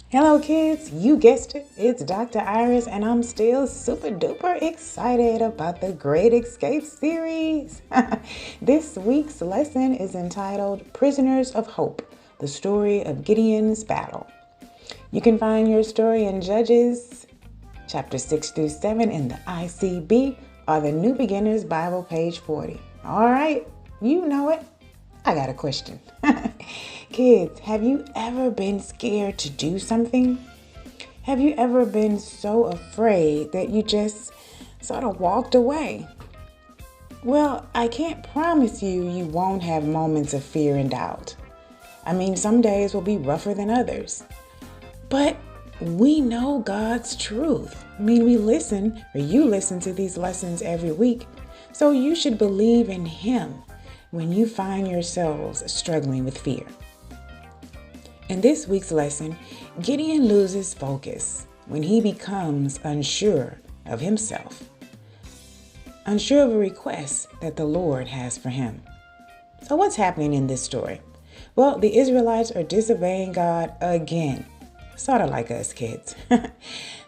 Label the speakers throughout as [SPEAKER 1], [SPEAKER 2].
[SPEAKER 1] Hello kids, you guessed it, it's Dr. Iris and I'm still super duper excited about the Great Escape series. This week's lesson is entitled Prisoners of Hope, the story of Gideon's battle. You can find your story in Judges chapter 6 through 7 in the ICB or the New Beginner's Bible page 40. All right, you know it. I got a question. Kids, have you ever been scared to do something? Have you ever been so afraid that you just sort of walked away? Well, I can't promise you won't have moments of fear and doubt. I mean, some days will be rougher than others. But we know God's truth. I mean, you listen to these lessons every week. So you should believe in Him when you find yourselves struggling with fear. In this week's lesson, Gideon loses focus when he becomes unsure of himself, unsure of a request that the Lord has for him. So what's happening in this story? Well, the Israelites are disobeying God again, sort of like us kids.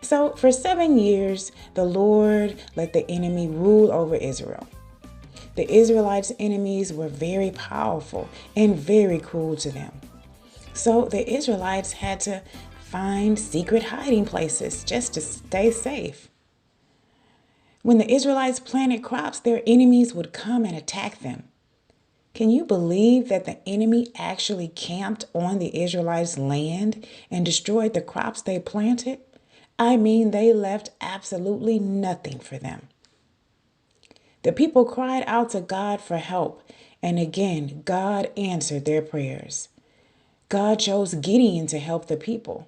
[SPEAKER 1] So for 7 years, the Lord let the enemy rule over Israel. The Israelites' enemies were very powerful and very cruel to them. So the Israelites had to find secret hiding places just to stay safe. When the Israelites planted crops, their enemies would come and attack them. Can you believe that the enemy actually camped on the Israelites' land and destroyed the crops they planted? I mean, they left absolutely nothing for them. The people cried out to God for help, and again, God answered their prayers. God chose Gideon to help the people.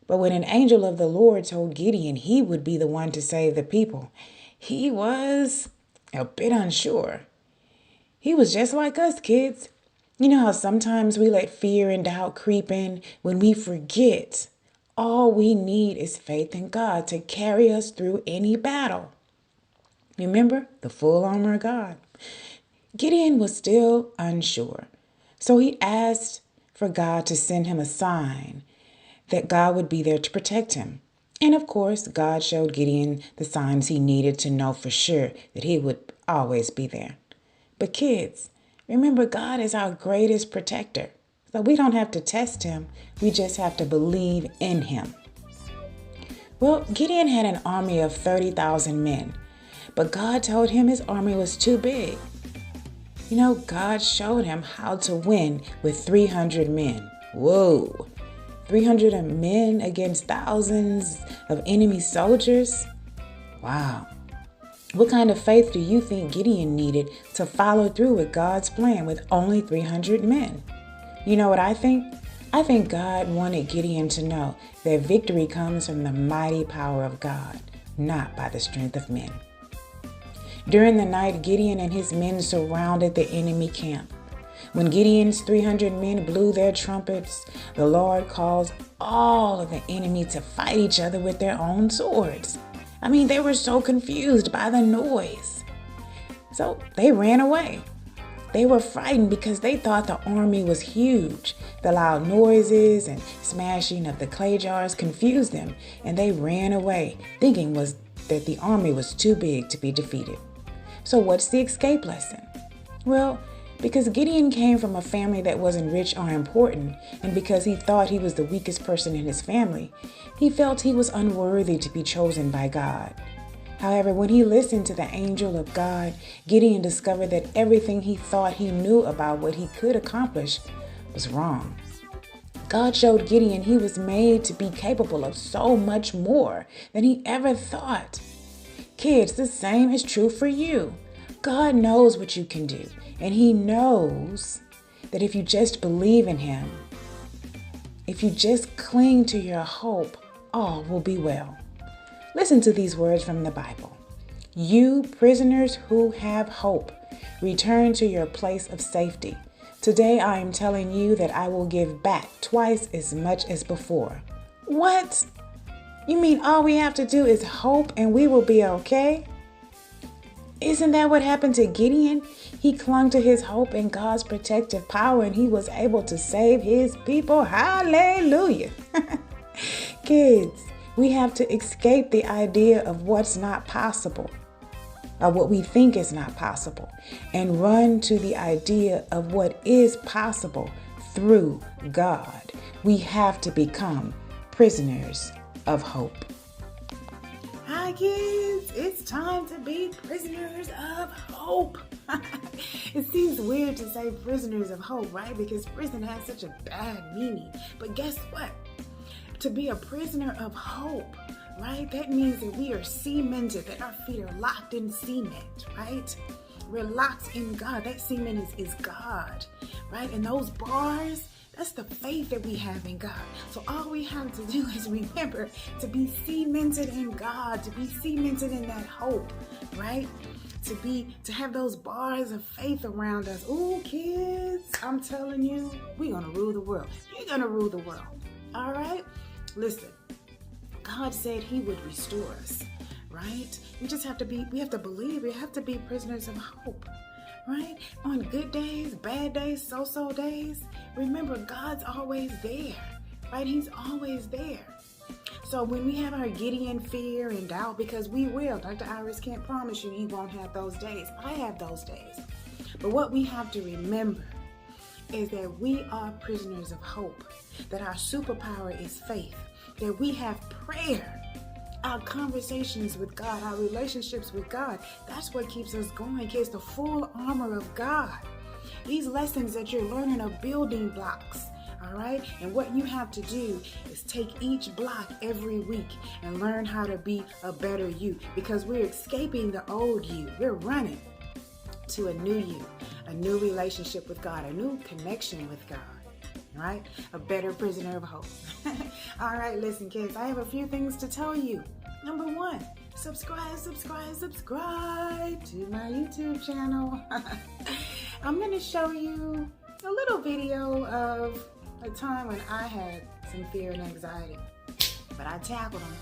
[SPEAKER 1] But when an angel of the Lord told Gideon he would be the one to save the people, he was a bit unsure. He was just like us, kids. You know how sometimes we let fear and doubt creep in when we forget all we need is faith in God to carry us through any battle. Remember the full armor of God. Gideon was still unsure, so he asked for God to send him a sign that God would be there to protect him. And of course, God showed Gideon the signs he needed to know for sure that he would always be there. But kids, remember God is our greatest protector. So we don't have to test him. We just have to believe in him. Well, Gideon had an army of 30,000 men, but God told him his army was too big. You know, God showed him how to win with 300 men. Whoa, 300 men against thousands of enemy soldiers? Wow. What kind of faith do you think Gideon needed to follow through with God's plan with only 300 men? You know what I think? I think God wanted Gideon to know that victory comes from the mighty power of God, not by the strength of men. During the night, Gideon and his men surrounded the enemy camp. When Gideon's 300 men blew their trumpets, the Lord caused all of the enemy to fight each other with their own swords. I mean, they were so confused by the noise. So they ran away. They were frightened because they thought the army was huge. The loud noises and smashing of the clay jars confused them, and they ran away, thinking that the army was too big to be defeated. So what's the escape lesson? Well, because Gideon came from a family that wasn't rich or important, and because he thought he was the weakest person in his family, he felt he was unworthy to be chosen by God. However, when he listened to the angel of God, Gideon discovered that everything he thought he knew about what he could accomplish was wrong. God showed Gideon he was made to be capable of so much more than he ever thought. Kids, the same is true for you. God knows what you can do, and He knows that if you just believe in Him, if you just cling to your hope, all will be well. Listen to these words from the Bible. You prisoners who have hope, return to your place of safety. Today I am telling you that I will give back twice as much as before. What? You mean all we have to do is hope and we will be okay? Isn't that what happened to Gideon? He clung to his hope in God's protective power and he was able to save his people. Hallelujah. Kids, we have to escape the idea of what's not possible, or what we think is not possible, and run to the idea of what is possible through God. We have to become prisoners of hope. Hi kids, it's time to be prisoners of hope. It seems weird to say prisoners of hope, right? Because prison has such a bad meaning. But guess what? To be a prisoner of hope, right? That means that we are cemented, that our feet are locked in cement, right? We're locked in God. That cement is God, right? And those bars, that's the faith that we have in God. So all we have to do is remember to be cemented in God, to be cemented in that hope, right? To have those bars of faith around us. Ooh, kids, I'm telling you, we're going to rule the world. You're going to rule the world. All right? Listen, God said he would restore us, right? We have to believe. We have to be prisoners of hope, right? On good days, bad days, so-so days, remember God's always there, right? He's always there. So when we have our Gideon fear and doubt, because we will, Dr. Iris can't promise you won't have those days. I have those days. But what we have to remember is that we are prisoners of hope, that our superpower is faith, that we have prayer, our conversations with God, our relationships with God. That's what keeps us going, kids, the full armor of God. These lessons that you're learning are building blocks, all right? And what you have to do is take each block every week and learn how to be a better you, because we're escaping the old you. We're running to a new you, a new relationship with God, a new connection with God, right? A better prisoner of hope. All right, listen, kids, I have a few things to tell you. Number one, subscribe to my YouTube channel. I'm going to show you a little video of a time when I had some fear and anxiety, but I tackled them.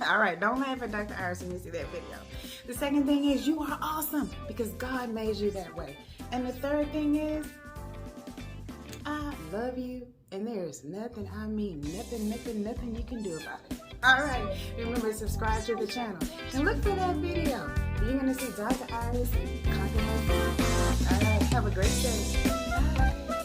[SPEAKER 1] All right, don't laugh at Dr. Iris when you see that video. The second thing is you are awesome because God made you that way. And the third thing is I love you, and there's nothing you can do about it. All right, remember to subscribe to the channel and look for that video. You're going to see Dr. Iris conquer her fear. All right, have a great day. Bye.